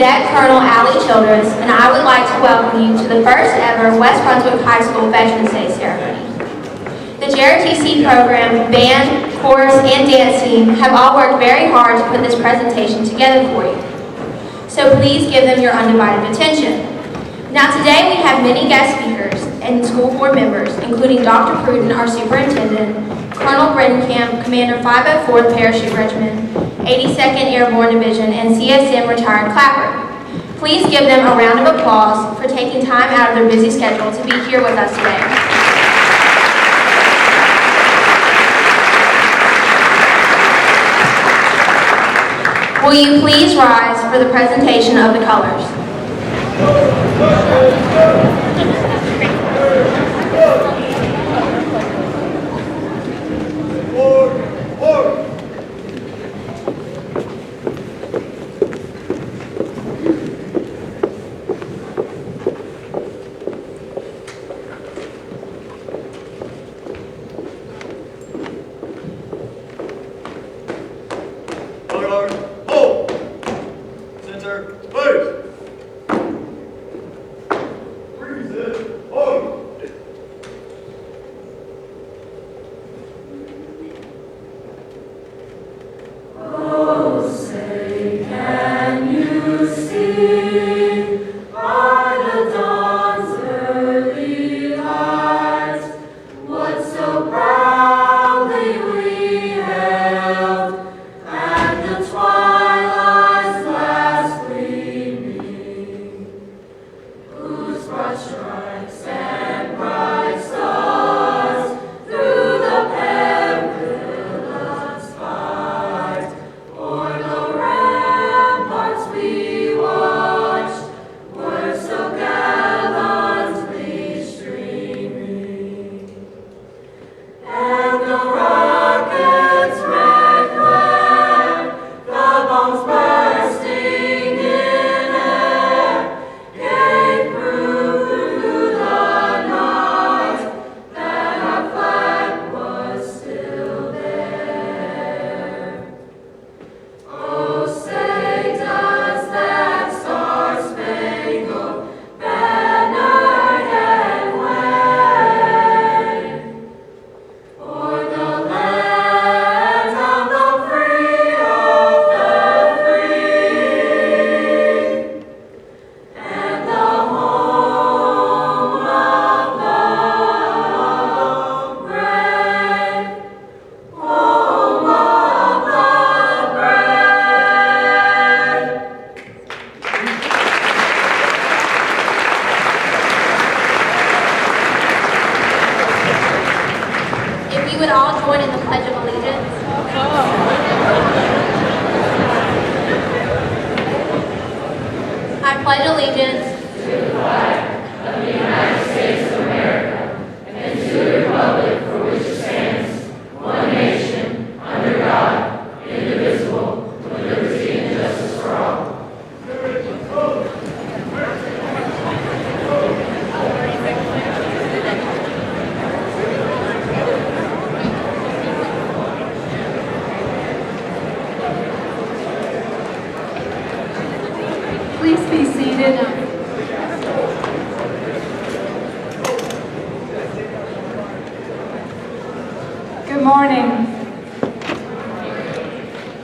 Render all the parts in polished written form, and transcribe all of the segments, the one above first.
Cadet Colonel Allie Childress, and I would like to welcome you to the first ever West Brunswick High School Veterans Day ceremony. The JROTC program, band, chorus, and dance team have all worked very hard to put this presentation together for you. So please give them your undivided attention. Now today we have many guest speakers and school board members, including Dr. Pruden, our superintendent, Colonel Brendenkamp, Commander 504th Parachute Regiment, 82nd Airborne Division, and CSM retired Clapper. Please give them a round of applause for taking time out of their busy schedule to be here with us today. Will you please rise for the presentation of the colors? Good morning.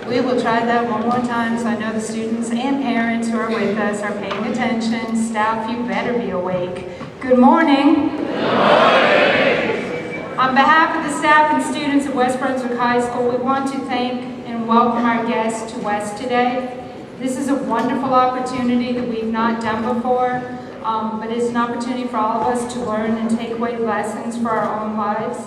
We will try that one more time so I know the students and parents who are with us are paying attention. Staff, you better be awake. Good morning. Good morning. On behalf of the staff and students at West Brunswick High School, we want to thank and welcome our guests to West today. This is a wonderful opportunity that we've not done before, but it's an opportunity for all of us to learn and take away lessons for our own lives.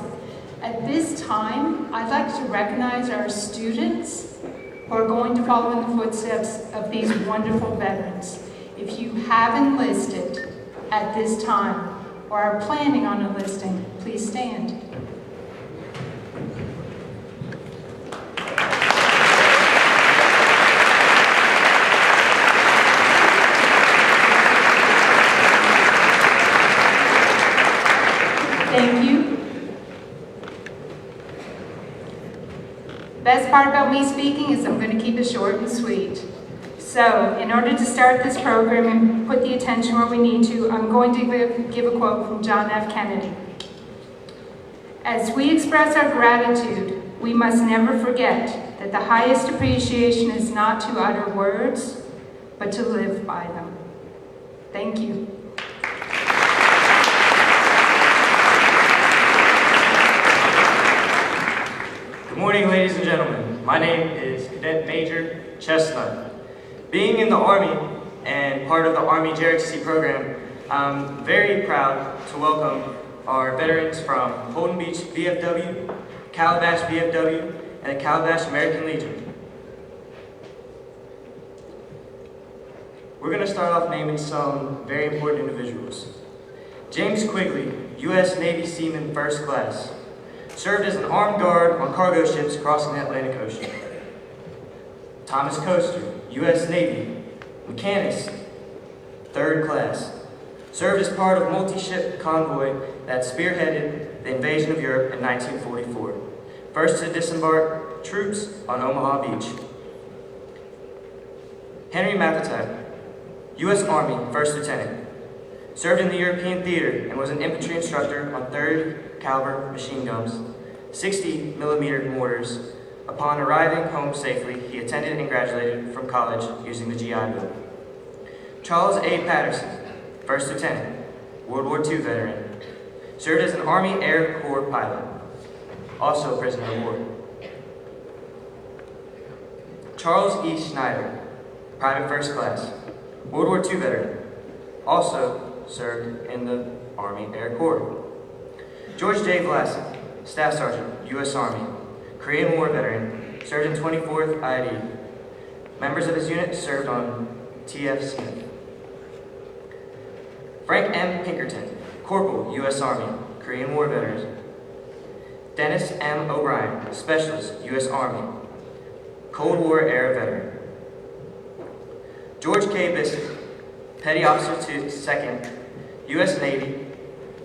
At this time, I'd like to recognize our students who are going to follow in the footsteps of these wonderful veterans. If you have enlisted at this time or are planning on enlisting, please stand. Thank you. Best part about me speaking is I'm going to keep it short and sweet. So, in order to start this program and put the attention where we need to, I'm going to give a quote from John F. Kennedy. As we express our gratitude, we must never forget that the highest appreciation is not to utter words, but to live by them. Thank you. Good morning, ladies and gentlemen. My name is Cadet Major Chestnut. Being in the Army and part of the Army JROTC program, I'm very proud to welcome our veterans from Holden Beach VFW, Calabash VFW, and the Calabash American Legion. We're going to start off naming some very important individuals. James Quigley, U.S. Navy Seaman First Class, served as an armed guard on cargo ships crossing the Atlantic Ocean. Thomas Coaster, U.S. Navy, Mechanist, Third Class, served as part of multi-ship convoy that spearheaded the invasion of Europe in 1944, first to disembark troops on Omaha Beach. Henry Mathetag, U.S. Army First Lieutenant, served in the European theater and was an infantry instructor on 30 caliber machine guns, 60 millimeter mortars. Upon arriving home safely, he attended and graduated from college using the GI Bill. Charles A. Patterson, First Lieutenant, World War II veteran, served as an Army Air Corps pilot, also a prisoner of war. Charles E. Schneider, Private First Class, World War II veteran, also served in the Army Air Corps. George J. Vlasic, Staff Sergeant, U.S. Army, Korean War veteran, served in 24th ID. Members of his unit served on T.F. Smith. Frank M. Pinkerton, Corporal, U.S. Army, Korean War veteran. Dennis M. O'Brien, Specialist, U.S. Army, Cold War era veteran. George K. Bissett, Petty Officer 2nd, U.S. Navy,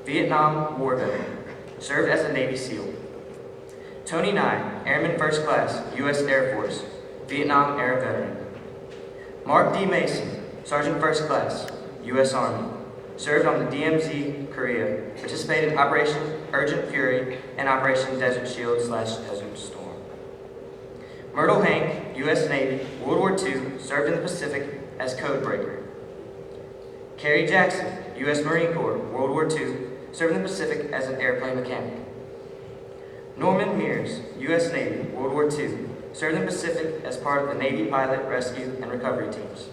Vietnam War veteran, served as a Navy SEAL. Tony Nye, Airman First Class, U.S. Air Force, Vietnam era veteran. Mark D. Mason, Sergeant First Class, U.S. Army, served on the DMZ, Korea, participated in Operation Urgent Fury and Operation Desert Shield / Desert Storm. Myrtle Hank, U.S. Navy, World War II, served in the Pacific as code breaker. Carrie Jackson, U.S. Marine Corps, World War II, served in the Pacific as an airplane mechanic. Norman Mears, U.S. Navy, World War II, served in the Pacific as part of the Navy pilot rescue and recovery teams.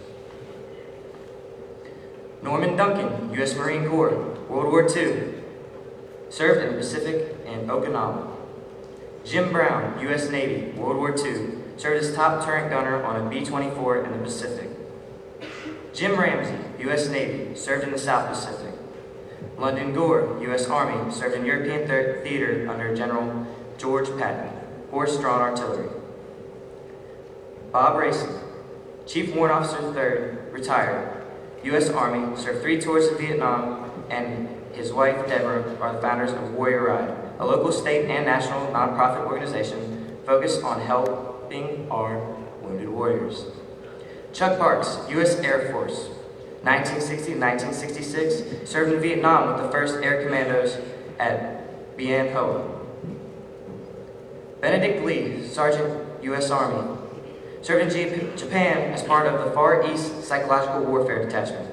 Norman Duncan, U.S. Marine Corps, World War II, served in the Pacific and Okinawa. Jim Brown, U.S. Navy, World War II, served as top turret gunner on a B-24 in the Pacific. Jim Ramsey, U.S. Navy, served in the South Pacific. London Gore, U.S. Army, served in European theater under General George Patton, horse-drawn artillery. Bob Racing, Chief Warrant Officer 3rd, retired, U.S. Army, served 3 tours of Vietnam, and his wife, Deborah, are the founders of Warrior Ride, a local, state, and national nonprofit organization focused on helping our wounded warriors. Chuck Parks, U.S. Air Force, 1960-1966, served in Vietnam with the 1st Air Commandos at Bien Hoa. Benedict Lee, Sergeant, U.S. Army, served in Japan as part of the Far East Psychological Warfare Detachment.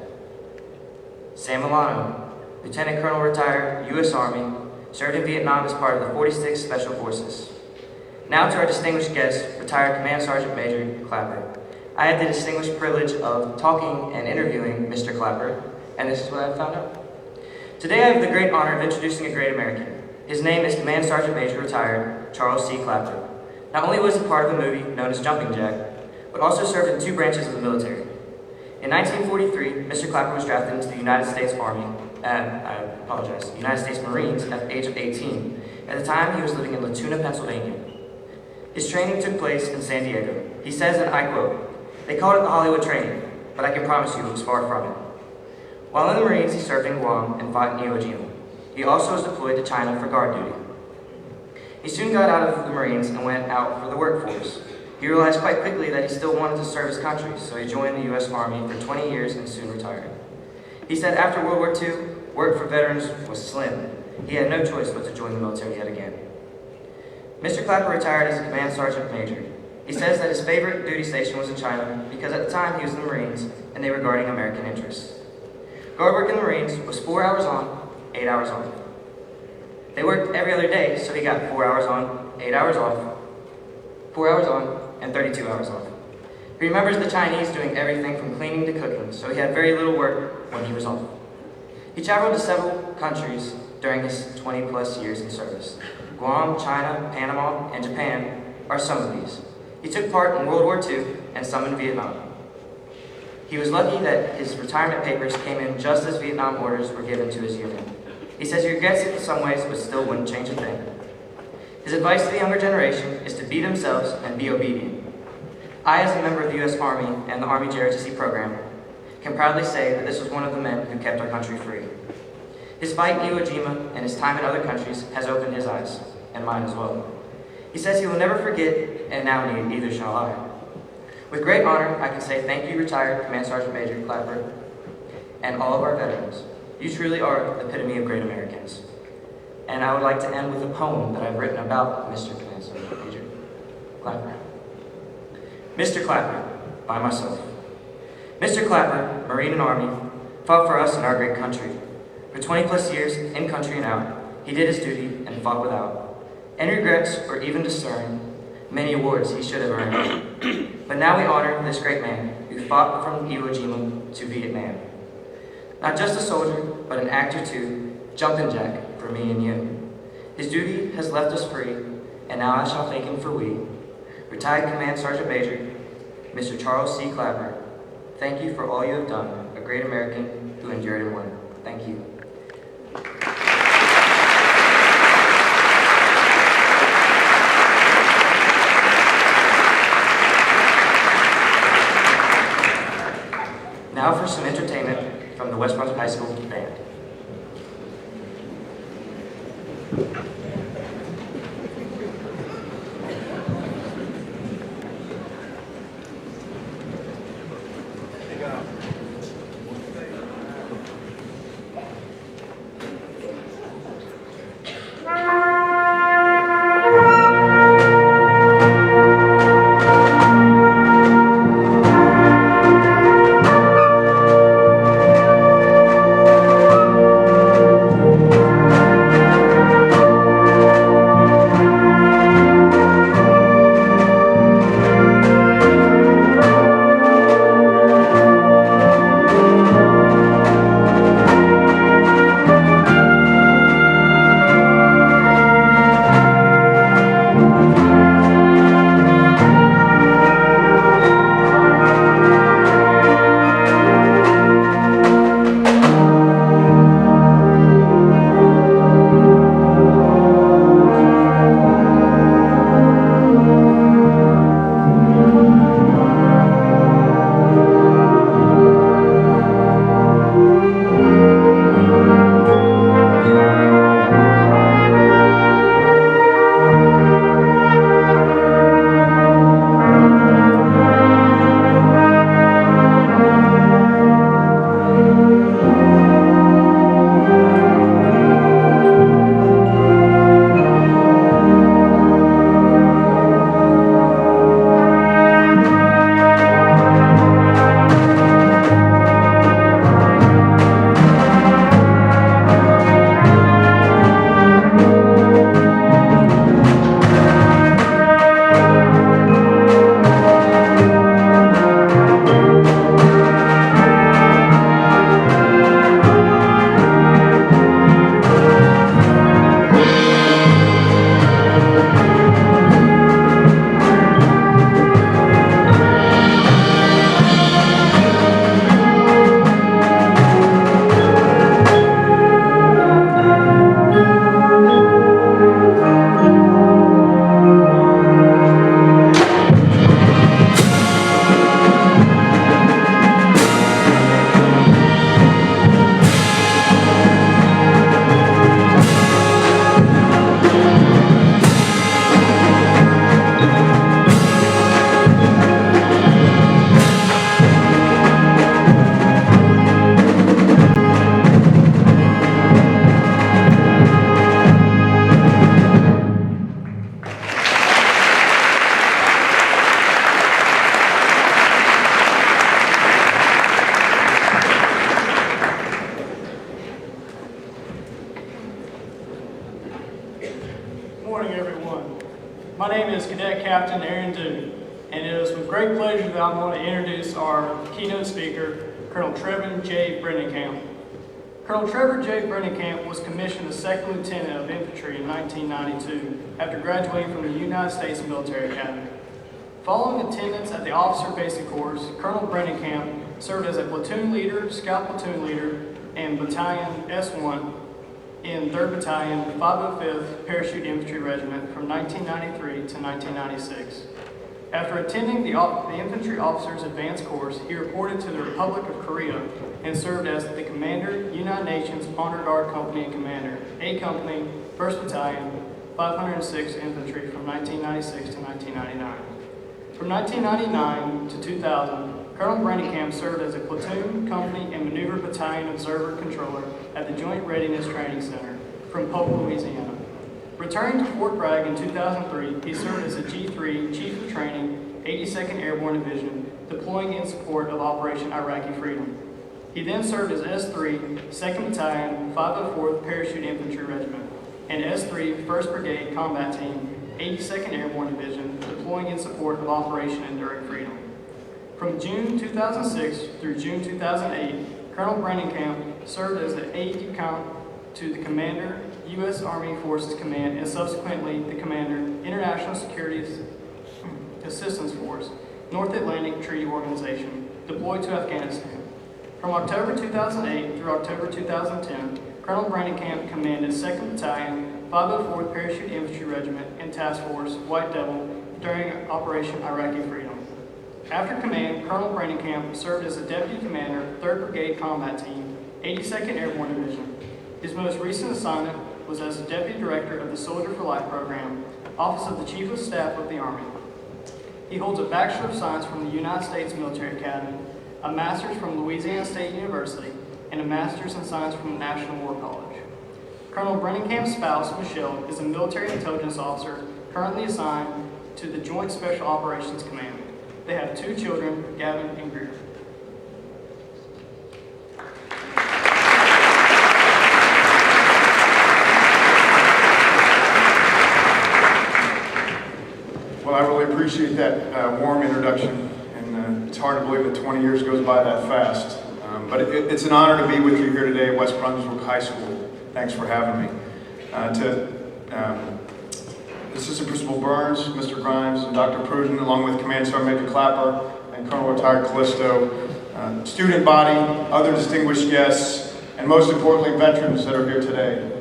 Sam Milano, Lieutenant Colonel retired, U.S. Army, served in Vietnam as part of the 46th Special Forces. Now to our distinguished guest, retired Command Sergeant Major Clapper. I had the distinguished privilege of talking and interviewing Mr. Clapper, and this is what I found out. Today I have the great honor of introducing a great American. His name is Command Sergeant Major retired Charles C. Clapper. Not only was he part of a movie known as Jumping Jack, but also served in 2 branches of the military. In 1943, Mr. Clapper was drafted into the United States United States Marines at the age of 18. At the time, he was living in Latuna, Pennsylvania. His training took place in San Diego. He says, and I quote, "They called it the Hollywood training, but I can promise you it was far from it." While in the Marines, he served in Guam and fought in Iwo Jima. He also was deployed to China for guard duty. He soon got out of the Marines and went out for the workforce. He realized quite quickly that he still wanted to serve his country, so he joined the U.S. Army for 20 years and soon retired. He said after World War II, work for veterans was slim. He had no choice but to join the military yet again. Mr. Clapper retired as a command sergeant major. He says that his favorite duty station was in China because at the time he was in the Marines and they were guarding American interests. Guard work in the Marines was 4 hours on, 8 hours off. They worked every other day, so he got 4 hours on, 8 hours off, 4 hours on, and 32 hours off. He remembers the Chinese doing everything from cleaning to cooking, so he had very little work when he was off. He traveled to several countries during his 20-plus years in service. Guam, China, Panama, and Japan are some of these. He took part in World War II and some in Vietnam. He was lucky that his retirement papers came in just as Vietnam orders were given to his unit. He says he regrets it in some ways, but still wouldn't change a thing. His advice to the younger generation is to be themselves and be obedient. I, as a member of the U.S. Army and the Army JROTC program, can proudly say that this was one of the men who kept our country free. His fight in Iwo Jima and his time in other countries has opened his eyes, and mine as well. He says he will never forget, and now neither shall I. With great honor, I can say thank you, retired Command Sergeant Major Clapper, and all of our veterans. You truly are the epitome of great Americans. And I would like to end with a poem that I've written about Mr. Command Sergeant Major Clapper. Mr. Clapper, by myself. Mr. Clapper, Marine and Army, fought for us in our great country. For 20-plus years, in country and out, he did his duty and fought without any regrets or even discern many awards he should have earned. But now we honor this great man who fought from Iwo Jima to Vietnam. Not just a soldier, but an actor too, jumping jack for me and you. His duty has left us free, and now I shall thank him for we. Retired Command Sergeant Major, Mr. Charles C. Clapper, thank you for all you have done, a great American who endured and won. Thank you. Now for some entertainment from the West Brunswick High School Band. is Cadet Captain Aaron Doody, and it is with great pleasure that I'm going to introduce our keynote speaker, Colonel Trevor J. Brennenkamp. Colonel Trevor J. Brennenkamp was commissioned as Second Lieutenant of Infantry in 1992 after graduating from the United States Military Academy. Following attendance at the Officer Basic Course, Colonel Brennenkamp served as a platoon leader, scout platoon leader, and Battalion S1 in 3rd Battalion, 505th Parachute Infantry Regiment from 1993 to 1996. After attending the Infantry Officers Advanced Course, he reported to the Republic of Korea and served as the Commander, United Nations Honor Guard Company and Commander, A Company, 1st Battalion, 506 Infantry from 1996 to 1999. From 1999 to 2000, Colonel Brennenkamp served as a platoon, company, and maneuver battalion observer controller at the Joint Readiness Training Center from Polk, Louisiana. Returning to Fort Bragg in 2003, he served as a G3 Chief of Training, 82nd Airborne Division, deploying in support of Operation Iraqi Freedom. He then served as S3 2nd Battalion, 504th Parachute Infantry Regiment, and S3 1st Brigade Combat Team, 82nd Airborne Division, deploying in support of Operation Enduring Freedom. From June 2006 through June 2008, Colonel Brennenkamp served as the aide-de-camp to the Commander, U.S. Army Forces Command, and subsequently the Commander, International Security Assistance Force, North Atlantic Treaty Organization, deployed to Afghanistan. From October 2008 through October 2010, Colonel Brennenkamp commanded 2nd Battalion, 504th Parachute Infantry Regiment, and Task Force White Devil during Operation Iraqi Freedom. After command, Colonel Brennenkamp served as a Deputy Commander, 3rd Brigade Combat Team, 82nd Airborne Division. His most recent assignment was as the Deputy Director of the Soldier for Life Program, Office of the Chief of Staff of the Army. He holds a Bachelor of Science from the United States Military Academy, a Master's from Louisiana State University, and a Master's in Science from the National War College. Colonel Brennenkamp's spouse, Michelle, is a military intelligence officer currently assigned to the Joint Special Operations Command. They have 2 children, Gavin and Greer. Well, I really appreciate that warm introduction, and it's hard to believe that 20 years goes by that fast. But it's an honor to be with you here today at West Brunswick High School. Thanks for having me. Assistant Principal Burns, Mr. Grimes, and Dr. Pruden, along with Command Sergeant Major Clapper and Colonel Retired Callisto, student body, other distinguished guests, and most importantly, veterans that are here today.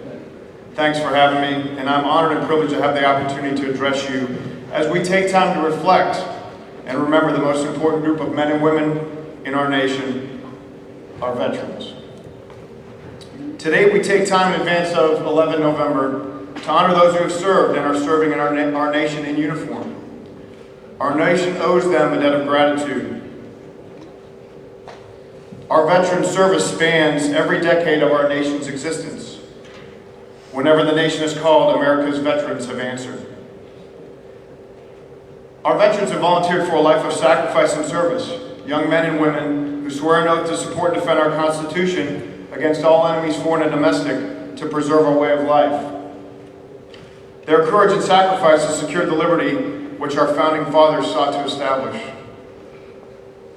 Thanks for having me, and I'm honored and privileged to have the opportunity to address you as we take time to reflect and remember the most important group of men and women in our nation, our veterans. Today we take time in advance of 11 November to honor those who have served and are serving in our nation in uniform. Our nation owes them a debt of gratitude. Our veteran service spans every decade of our nation's existence. Whenever the nation is called, America's veterans have answered. Our veterans have volunteered for a life of sacrifice and service, young men and women who swear an oath to support and defend our Constitution against all enemies, foreign and domestic, to preserve our way of life. Their courage and sacrifice has secured the liberty which our founding fathers sought to establish.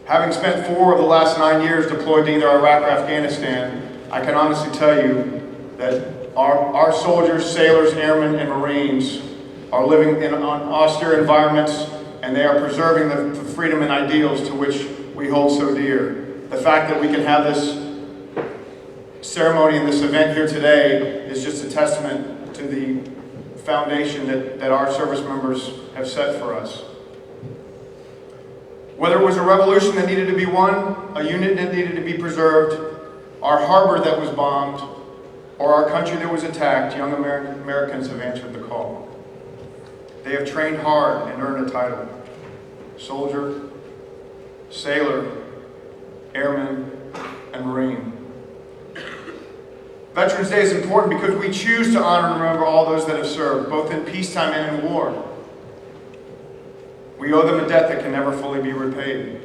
Having spent 4 of the last 9 years deployed to either Iraq or Afghanistan, I can honestly tell you that our soldiers, sailors, airmen, and Marines are living in austere environments, and they are preserving the freedom and ideals to which we hold so dear. The fact that we can have this ceremony and this event here today is just a testament to the foundation that our service members have set for us. Whether it was a revolution that needed to be won, a unit that needed to be preserved, our harbor that was bombed, or our country that was attacked, young Americans have answered the call. They have trained hard and earned a title: soldier, sailor, airman, and Marine. Veterans Day is important because we choose to honor and remember all those that have served, both in peacetime and in war. We owe them a debt that can never fully be repaid.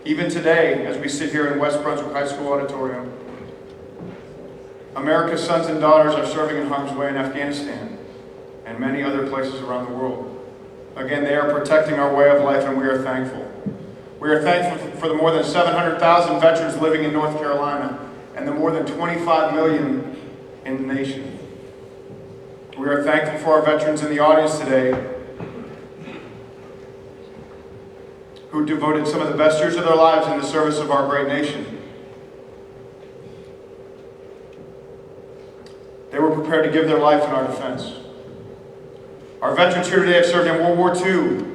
Even today, as we sit here in West Brunswick High School auditorium, America's sons and daughters are serving in harm's way in Afghanistan and many other places around the world. Again, they are protecting our way of life, and we are thankful. We are thankful for the more than 700,000 veterans living in North Carolina and the more than 25 million in the nation. We are thankful for our veterans in the audience today who devoted some of the best years of their lives in the service of our great nation. They were prepared to give their life in our defense. Our veterans here today have served in World War II,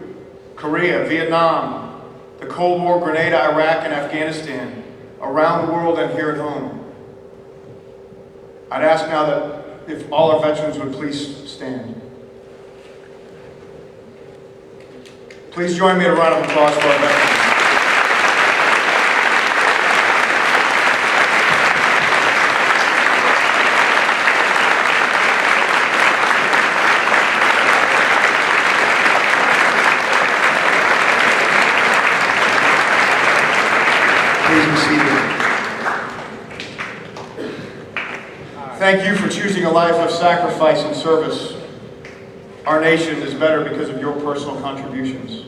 Korea, Vietnam, the Cold War, Grenada, Iraq, and Afghanistan, around the world and here at home. I'd ask now that if all our veterans would please stand. Please join me in a round of applause for our veterans. Please be seated. Thank you for choosing a life of sacrifice and service. Our nation is better because of your personal contributions.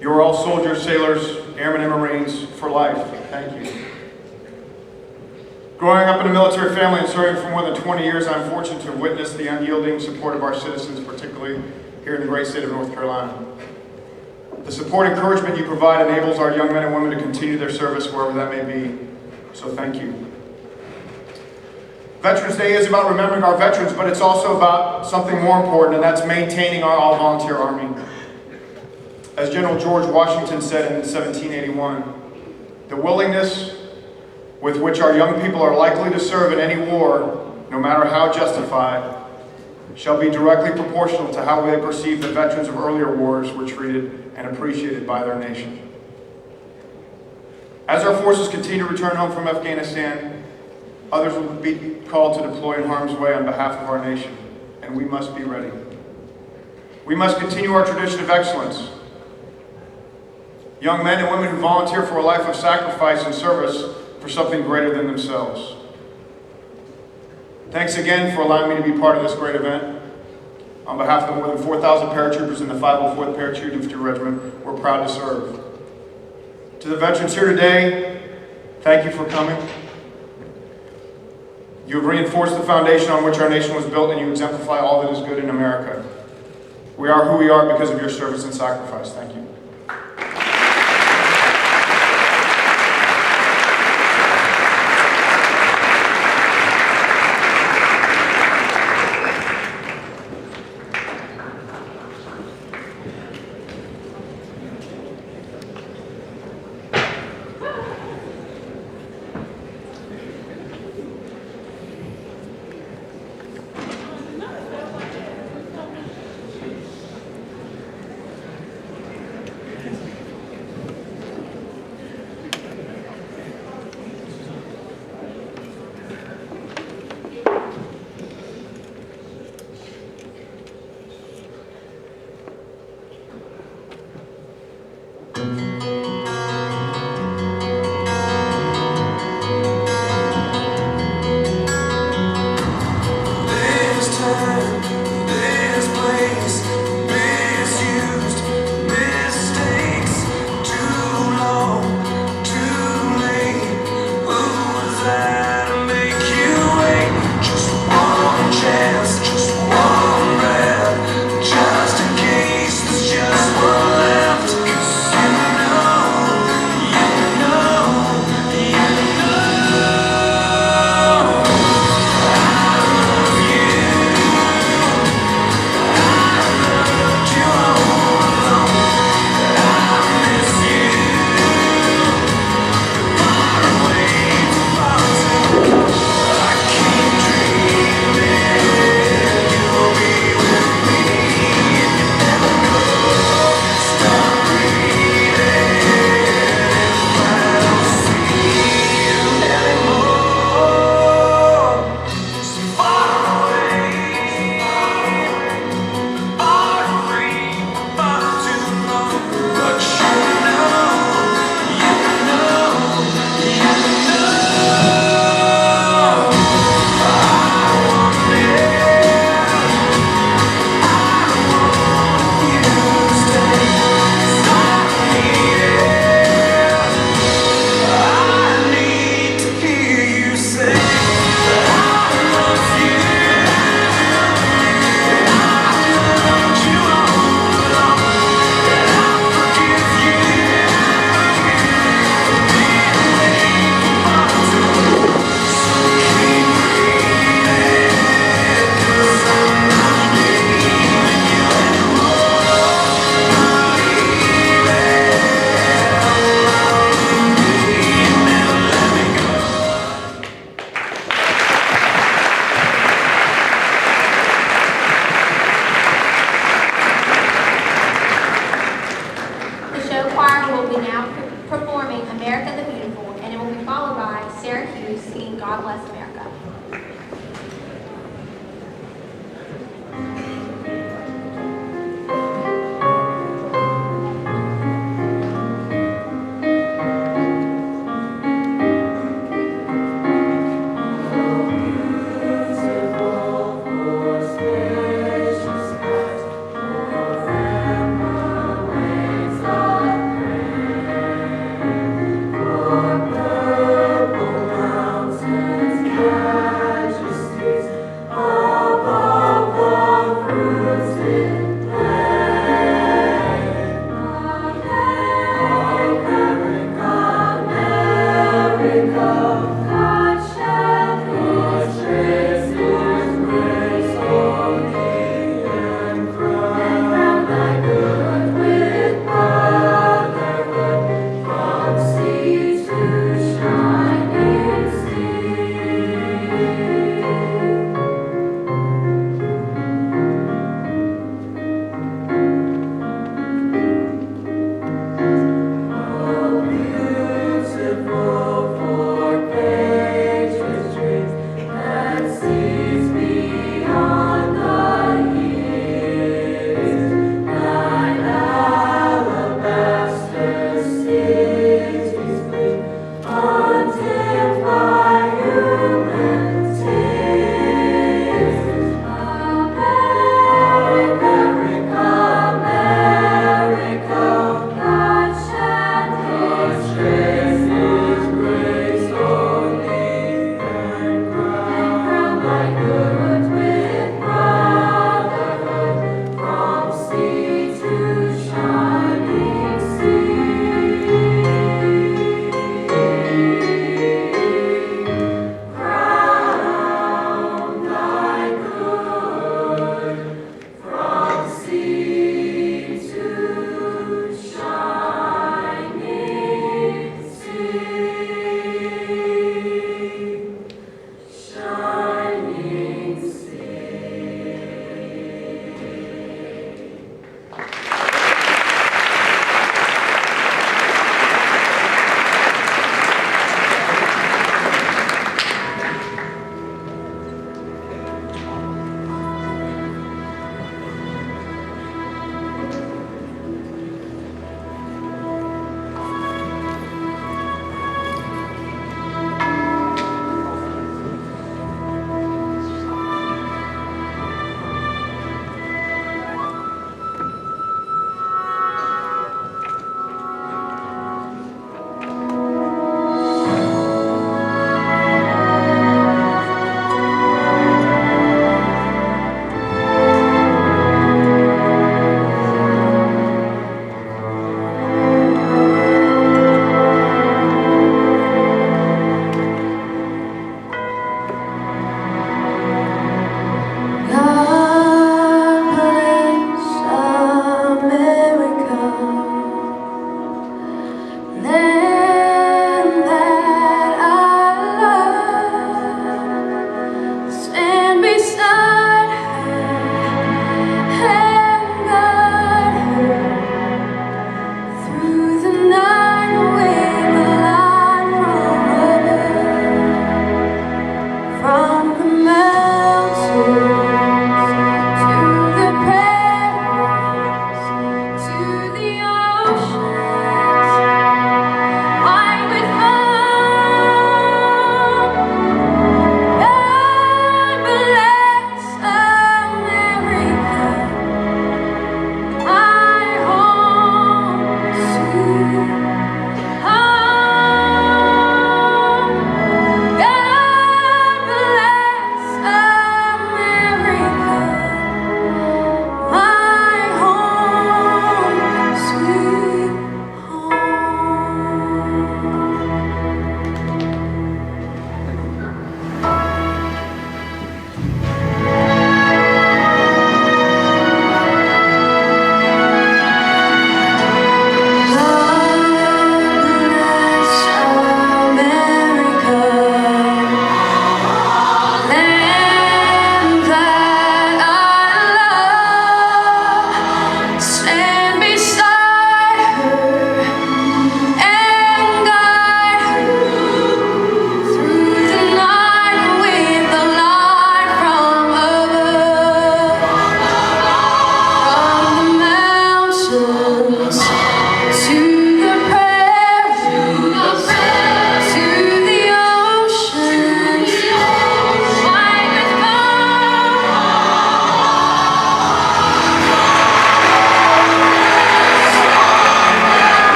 You are all soldiers, sailors, airmen, and Marines for life. Thank you. Growing up in a military family and serving for more than 20 years, I'm fortunate to have witnessed the unyielding support of our citizens, particularly here in the great state of North Carolina. The support and encouragement you provide enables our young men and women to continue their service wherever that may be. So thank you. Veterans Day is about remembering our veterans, but it's also about something more important, and that's maintaining our all-volunteer Army. As General George Washington said in 1781, the willingness with which our young people are likely to serve in any war, no matter how justified, shall be directly proportional to how they perceive the veterans of earlier wars were treated and appreciated by their nation. As our forces continue to return home from Afghanistan, others will be called to deploy in harm's way on behalf of our nation, and we must be ready. We must continue our tradition of excellence. Young men and women who volunteer for a life of sacrifice and service for something greater than themselves. Thanks again for allowing me to be part of this great event. On behalf of the more than 4,000 paratroopers in the 504th Parachute Infantry Regiment, we're proud to serve. To the veterans here today, thank you for coming. You have reinforced the foundation on which our nation was built, and you exemplify all that is good in America. We are who we are because of your service and sacrifice. Thank you.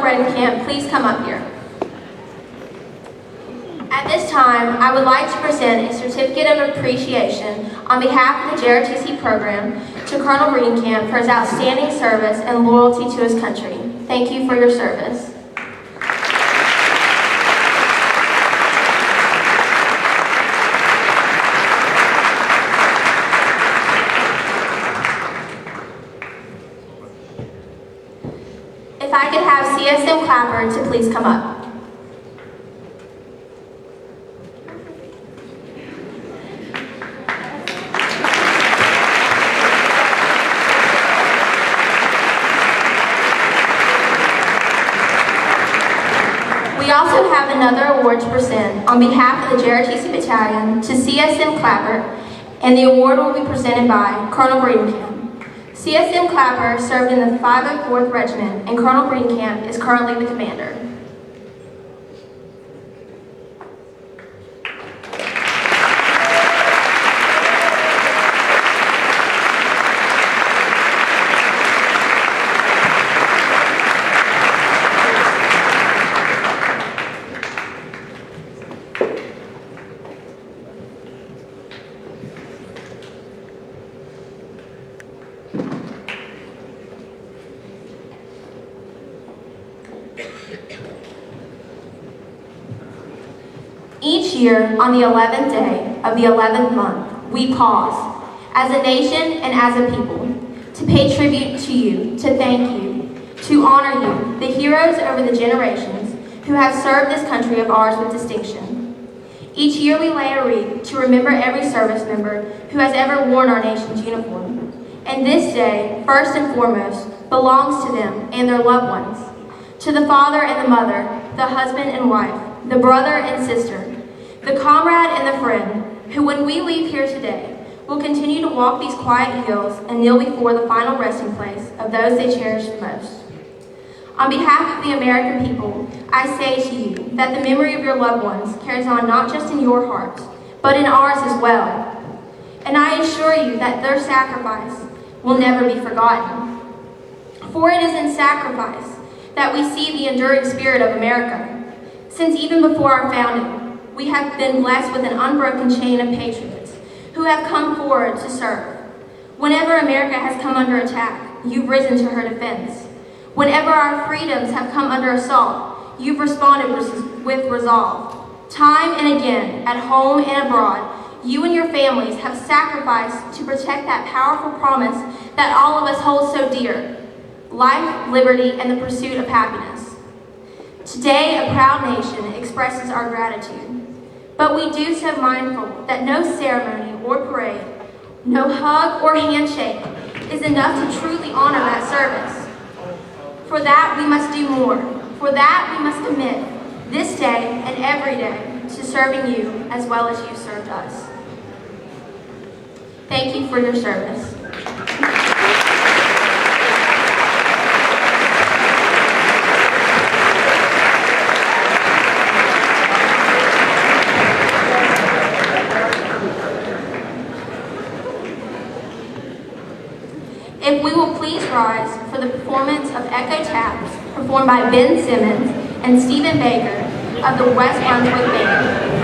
Bredenkamp please come up here? At this time, I would like to present a certificate of appreciation on behalf of the JROTC program to Colonel Bredenkamp for his outstanding service and loyalty to his country. Thank you for your service. If I could have CSM Clapper to please come up. We also have another award to present on behalf of the JROTC Battalion to CSM Clapper, and the award will be presented by Colonel Bredenkamp. CSM Clapper served in the 504th Regiment, and Colonel Bredenkamp is currently the commander. Each year, on the 11th day of the 11th month, we pause, as a nation and as a people, to pay tribute to you, to thank you, to honor you, the heroes over the generations who have served this country of ours with distinction. Each year we lay a wreath to remember every service member who has ever worn our nation's uniform. And this day, first and foremost, belongs to them and their loved ones, to the father and the mother, the husband and wife, the brother and sister, the comrade and the friend, who when we leave here today, will continue to walk these quiet hills and kneel before the final resting place of those they cherish the most. On behalf of the American people, I say to you that the memory of your loved ones carries on not just in your hearts, but in ours as well. And I assure you that their sacrifice will never be forgotten. For it is in sacrifice that we see the enduring spirit of America. Since even before our founding, we have been blessed with an unbroken chain of patriots who have come forward to serve. Whenever America has come under attack, you've risen to her defense. Whenever our freedoms have come under assault, you've responded with resolve. Time and again, at home and abroad, you and your families have sacrificed to protect that powerful promise that all of us hold so dear: life, liberty, and the pursuit of happiness. Today, a proud nation expresses our gratitude, but we do so mindful that no ceremony or parade, no hug or handshake is enough to truly honor that service. For that, we must do more. For that, we must commit this day and every day to serving you as well as you served us. Thank you for your service. If we will please rise for the performance of Echo Taps, performed by Ben Simmons and Stephen Baker of the West Brunswick Band.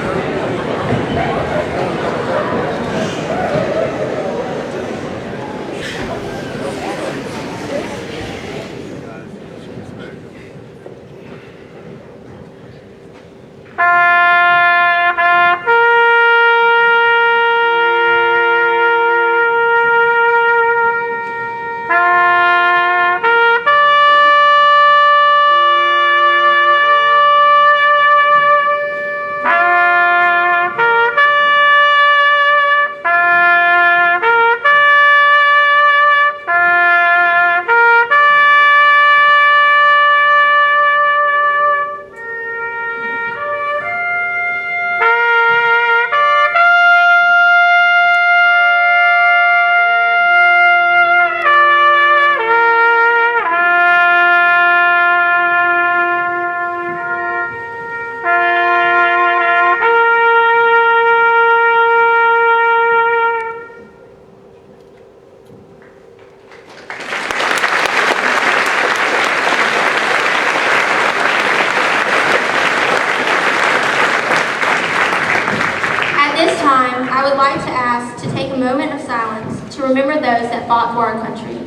time, I would like to ask to take a moment of silence to remember those that fought for our country.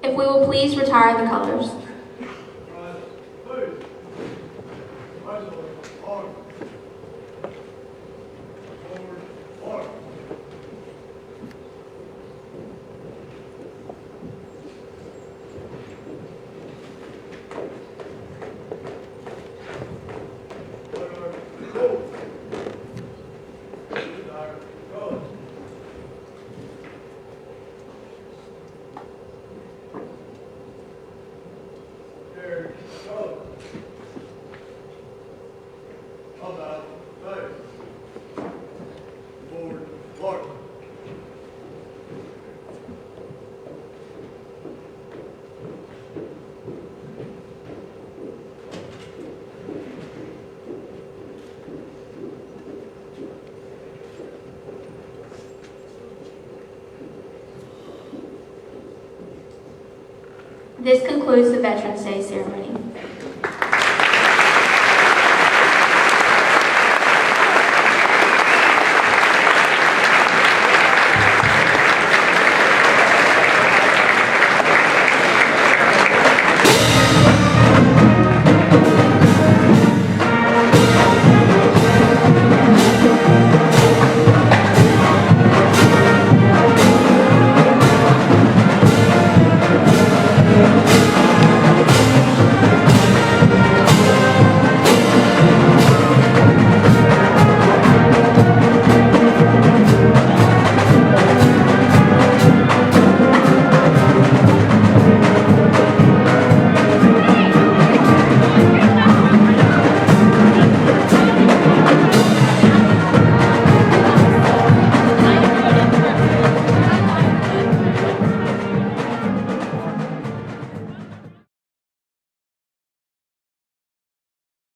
If we will please retire the colors. This concludes the Veterans Day ceremony.